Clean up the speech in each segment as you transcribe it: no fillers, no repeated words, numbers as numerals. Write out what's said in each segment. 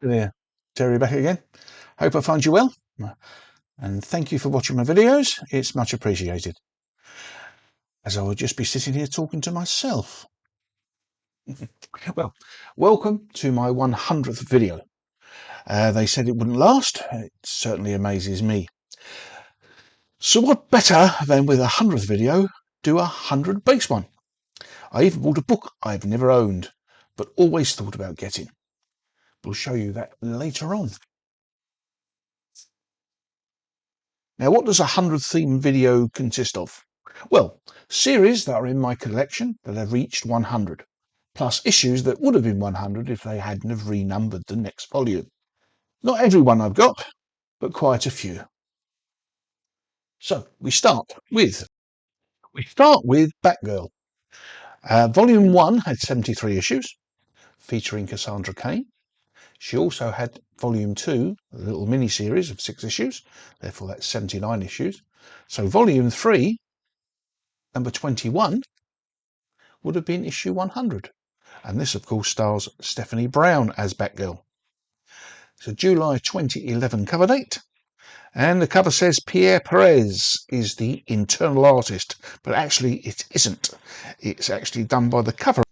There, Terry back again. Hope I find you well, and thank you for watching my videos. It's much appreciated, as I would just be sitting here talking to myself. Well, welcome to my 100th video. They said it wouldn't last. It certainly amazes me. So what better than with 100th video do 100 base one? I even bought a book I've never owned, but always thought about getting. We'll show you that later on. Now, what does a 100th theme video consist of? Well, series that are in my collection that have reached 100, plus issues that would have been 100 if they hadn't have renumbered the next volume. Not every one I've got, but quite a few. So we start with Batgirl. Volume 1 had 73 issues, featuring Cassandra Cain. She also had Volume 2, a little mini-series of 6 issues, therefore that's 79 issues. So Volume 3, number 21, would have been issue 100. And this, of course, stars Stephanie Brown as Batgirl. It's a July 2011 cover date. And the cover says Pierre Perez is the internal artist, but actually it isn't. It's actually done by the cover.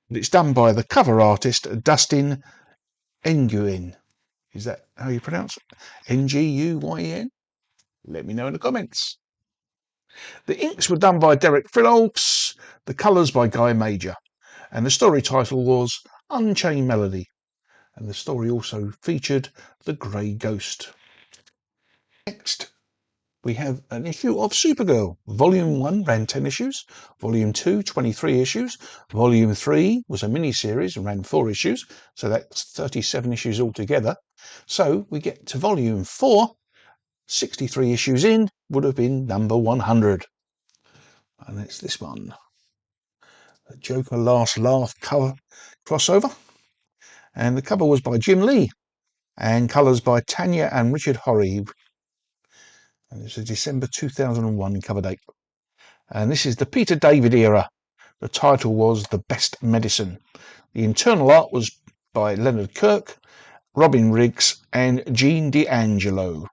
It's done by the cover artist Dustin Nguyen. Is that how you pronounce it? Nguyen? Let me know in the comments. The inks were done by Derek Fridolfs, the colours by Guy Major, and the story title was Unchained Melody, and the story also featured the Grey Ghost. Next, we have an issue of Supergirl. Volume 1 ran 10 issues, Volume 2 23 issues, Volume 3 was a mini-series and ran 4 issues, so that's 37 issues altogether. So we get to Volume 4, 63 issues in, would have been number 100. And it's this one. The Joker Last Laugh cover crossover. And the cover was by Jim Lee. And colours by Tanya and Richard Horry. And it's a December 2001 cover date. And this is the Peter David era. The title was The Best Medicine. The internal art was by Leonard Kirk, Robin Riggs and Gene D'Angelo.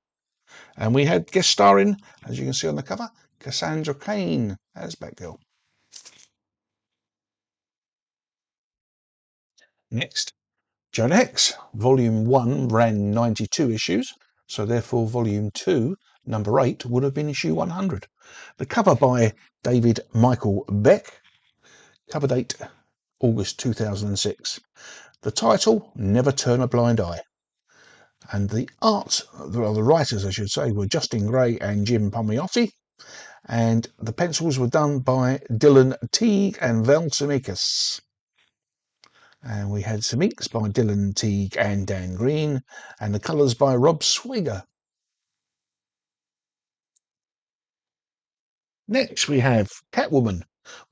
And we had guest starring, as you can see on the cover, Cassandra Cain as Batgirl. Next, Jonah Hex. Volume 1 ran 92 issues, so therefore Volume 2, number 8, would have been issue 100. The cover by David Michael Beck. Cover date August 2006. The title, Never Turn a Blind Eye. And the art, the writers I should say, were Justin Gray and Jim Palmiotti. And the pencils were done by Dylan Teague and Val Zemeckis. And we had some inks by Dylan Teague and Dan Green, and the colours by Rob Swigger. Next we have Catwoman.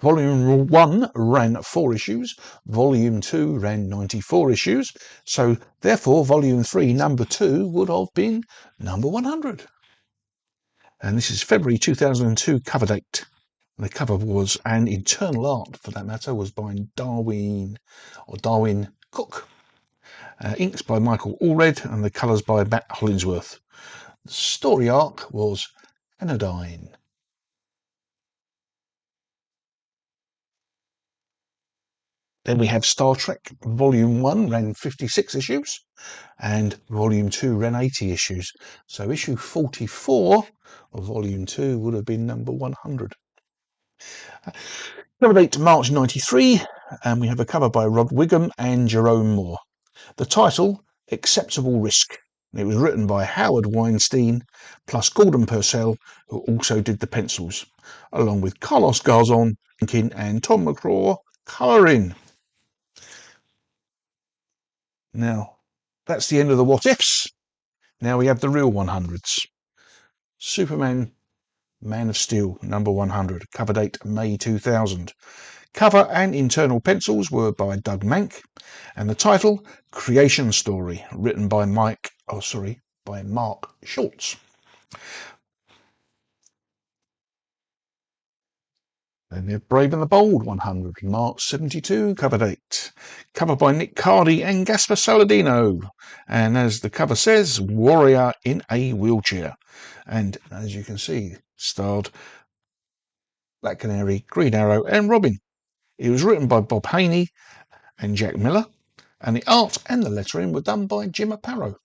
Volume 1 ran 4 issues, Volume 2 ran 94 issues, so therefore Volume 3, number 2, would have been number 100. And this is February 2002 cover date. The cover was, and internal art for that matter, was by Darwin Cook. Inks by Michael Allred and the colours by Matt Hollingsworth. The story arc was Anodyne. Then we have Star Trek. Volume 1 ran 56 issues and Volume 2 ran 80 issues. So issue 44 of Volume 2 would have been number 100. Cover date March 93, and we have a cover by Rod Wiggum and Jerome Moore. The title, Acceptable Risk. It was written by Howard Weinstein, plus Gordon Purcell, who also did the pencils, along with Carlos Garzon and Tom McCraw colouring. Now, that's the end of the what ifs. Now we have the real 100s. Superman, Man of Steel, number 100, cover date May 2000. Cover and internal pencils were by Doug Mank, and the title, Creation Story, written by Mark Schultz. Then we have Brave and the Bold 100, March 72, cover date. Cover by Nick Cardy and Gaspar Saladino. And as the cover says, warrior in a wheelchair. And as you can see, starred Black Canary, Green Arrow and Robin. It was written by Bob Haney and Jack Miller. And the art and the lettering were done by Jim Aparo.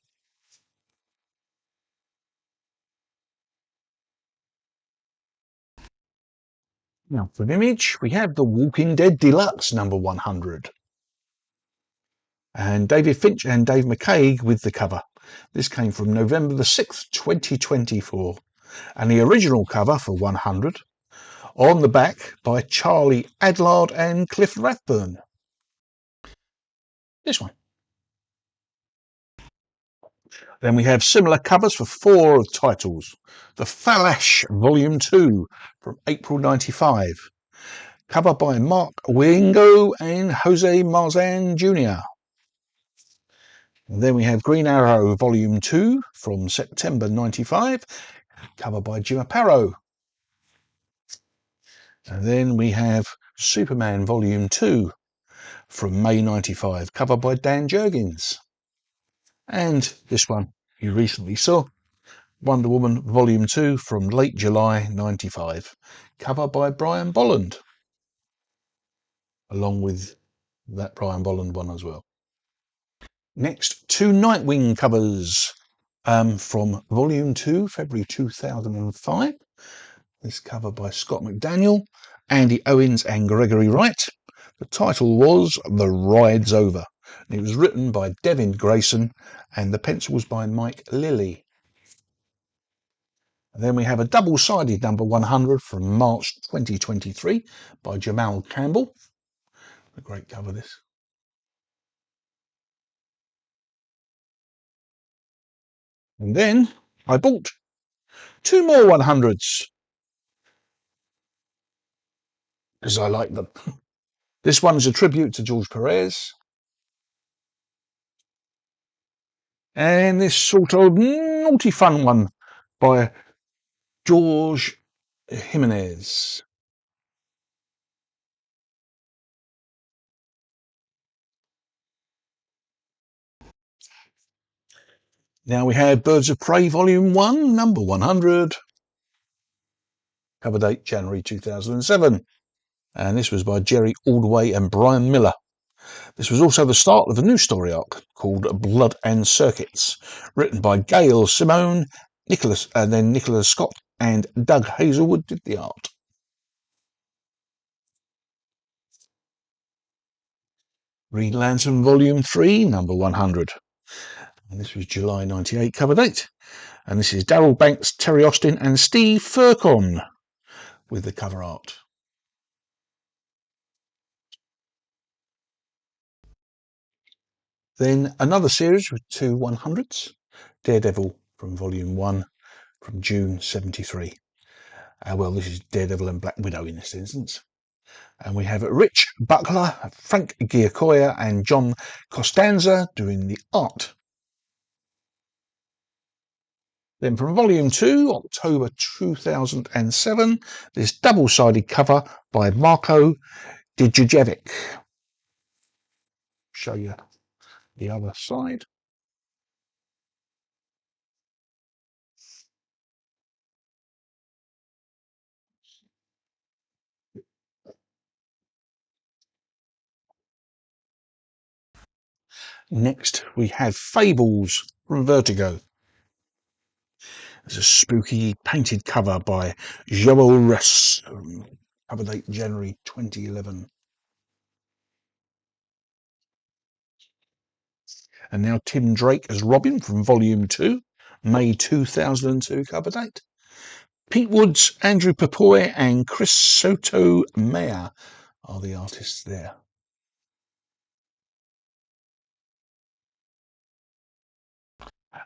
Now for an image, we have The Walking Dead Deluxe number 100. And David Finch and Dave McCaig with the cover. This came from November the 6th, 2024. And the original cover for 100 on the back by Charlie Adlard and Cliff Rathburn. This one. Then we have similar covers for 4 titles. The Falash Volume 2 from April 95. Cover by Mark Wingo and Jose Marzan Jr. And then we have Green Arrow Volume 2 from September 95. Cover by Jim Aparo. And then we have Superman Volume 2 from May 95, cover by Dan Jurgens. And this one you recently saw, Wonder Woman Volume 2 from late July 95, cover by Brian Bolland, along with that Brian Bolland one as well. Next, 2 Nightwing covers from Volume 2, February 2005. This cover by Scott McDaniel, Andy Owens and Gregory Wright. The title was The Ride's Over. And it was written by Devin Grayson and the pencils by Mike Lilly. And then we have a double-sided number 100 from March 2023 by Jamal Campbell. A great cover, this. And then I bought 2 more 100s because I like them. This one is a tribute to George Perez. And this sort of naughty fun one by George Jimenez. Now we have Birds of Prey Volume 1, number 100. Cover date January 2007. And this was by Jerry Ordway and Brian Miller. This was also the start of a new story arc called Blood and Circuits, written by Gail Simone, Nicholas Scott and Doug Hazelwood did the art. Green Lantern Volume 3, number 100. And this was July 98 cover date. And this is Darryl Banks, Terry Austin and Steve Furcon with the cover art. Then another series with 2 100s, Daredevil from Volume 1 from June 73. Well, this is Daredevil and Black Widow in this instance. And we have Rich Buckler, Frank Giacoya and John Costanza doing the art. Then from Volume 2, October 2007, this double-sided cover by Marko Dijajevic. Show you the other side. Next, we have Fables from Vertigo. There's a spooky painted cover by Joel Russ. Cover date January 2011. And now Tim Drake as Robin from Volume 2, May 2002 cover date. Pete Woods, Andrew Papoy and Chris Soto-Mayor are the artists there.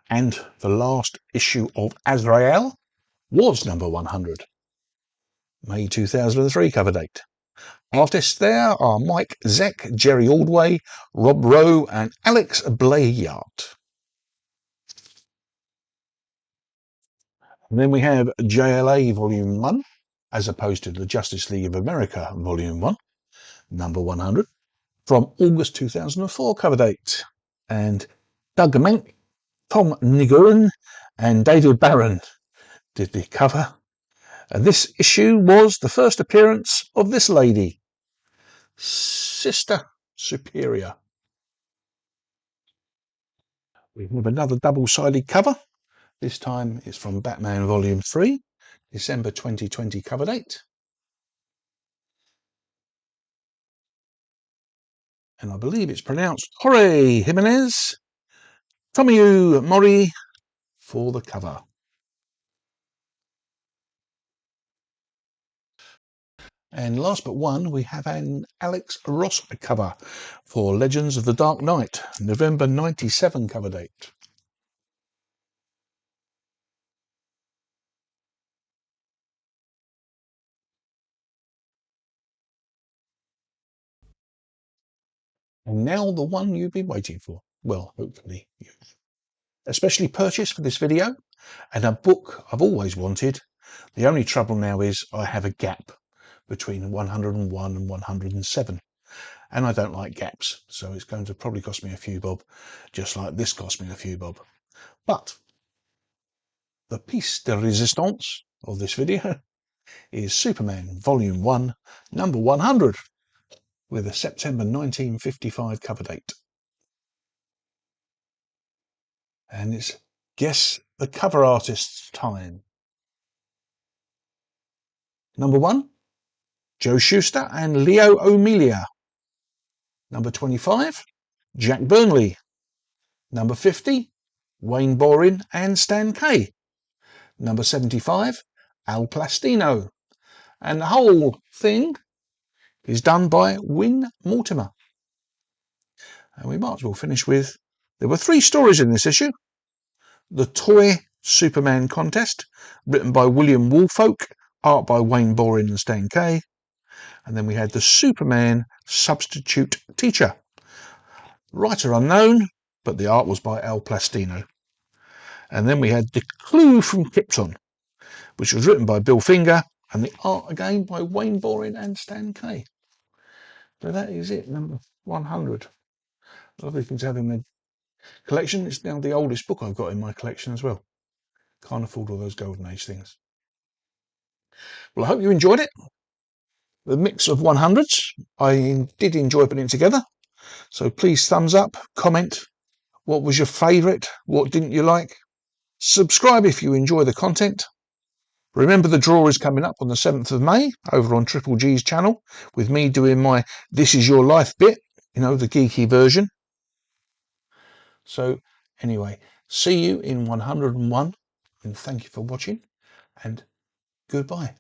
And the last issue of Azrael was number 100, May 2003 cover date. Artists there are Mike Zeck, Jerry Ordway, Rob Rowe and Alex Blayart. And then we have JLA Volume 1, as opposed to the Justice League of America Volume 1, number 100, from August 2004 cover date. And Doug Mank, Tom Nguyen and David Barron did the cover. And this issue was the first appearance of this lady, Sister Superior. We have another double-sided cover. This time it's from Batman Volume 3, December 2020 cover date. And I believe it's pronounced Jorge Jimenez, Tomiyu Mori for the cover. And last but one, we have an Alex Ross cover for Legends of the Dark Knight, November 97 cover date. And now the one you've been waiting for. Well, hopefully you've especially purchased for this video, and a book I've always wanted. The only trouble now is I have a gap between 101 and 107. And I don't like gaps, so it's going to probably cost me a few bob, just like this cost me a few bob. But the piece de resistance of this video is Superman Volume 1, number 100, with a September 1955 cover date. And it's Guess the Cover Artist's time. Number 1, Joe Shuster and Leo O'Meara. Number 25, Jack Burnley. Number 50, Wayne Borin and Stan Kay. Number 75, Al Plastino. And the whole thing is done by Win Mortimer. And we might as well finish with, there were 3 stories in this issue. The Toy Superman Contest, written by William Woolfolk, art by Wayne Borin and Stan Kay. And then we had the Superman Substitute Teacher. Writer unknown, but the art was by Al Plastino. And then we had The Clue from Krypton, which was written by Bill Finger, and the art again by Wayne Borin and Stan Kay. So that is it, number 100. Lovely thing to have in the collection. It's now the oldest book I've got in my collection as well. Can't afford all those Golden Age things. Well, I hope you enjoyed it. The mix of 100s. I did enjoy putting it together. So please thumbs up, comment. What was your favourite? What didn't you like? Subscribe if you enjoy the content. Remember, the draw is coming up on the 7th of May over on Triple G's channel, with me doing my This Is Your Life bit, you know, the geeky version. So anyway, see you in 101, and thank you for watching, and goodbye.